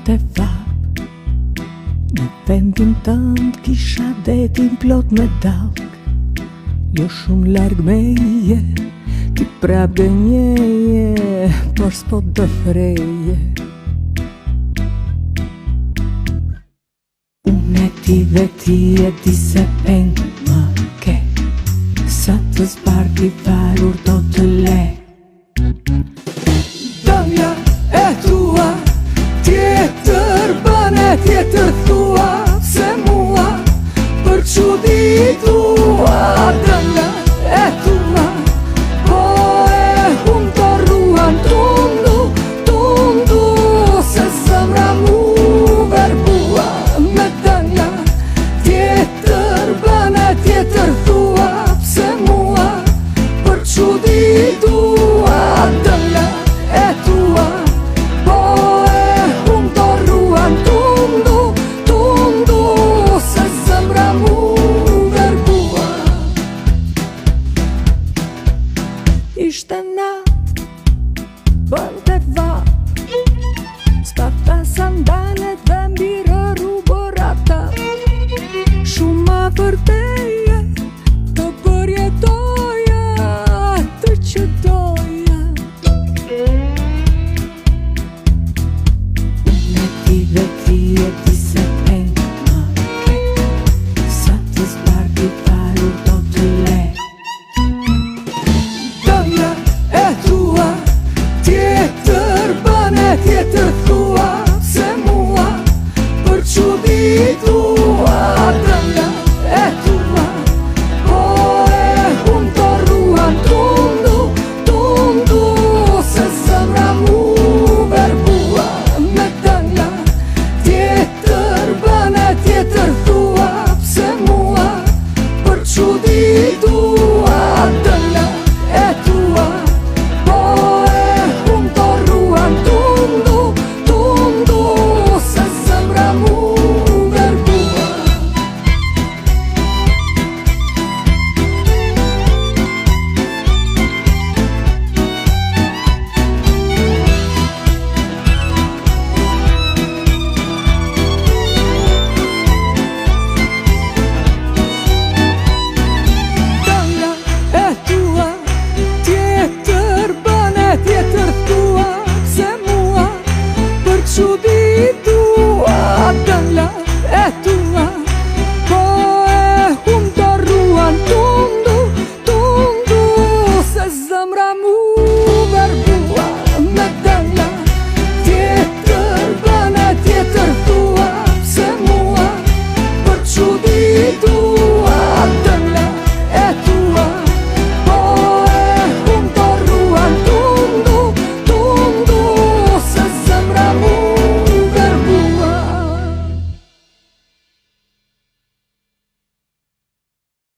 të fa. Në vendin tënd kisha detin plot me dalk, jo shumë larg me je, ti prap gënjeje, por s'po do freje. Unë e ti dhe ti e di se peng më ke, sa të zbarti varur do të le. Dëmja e tua tjetër bane, tjetër thua se mua për çuditua. Dëmja e tua po e hum të ruan, tundu se zemra mu verbua. Me dëmja tjetër bane, tjetër thua se mua për çuditua. Dëmja e tua po e hum të ruan, tundu se zemra mu verbua. Ishte nat, bënte vat, stata sandalet dhe mbirë rruborata. Shumë për teje të përjetoja atë që doja. Unë e ti dhe ti e di se peng më ke, sa të zbarti varur do të le. Dëmja e tua tjetër bane, tjetër thua se mua për çuditua. Dëmja e tua po e hum të ruan, tundu se zemra mu verbua. Me dëmja tjetër bane, tjetër thua se mua për çuditua.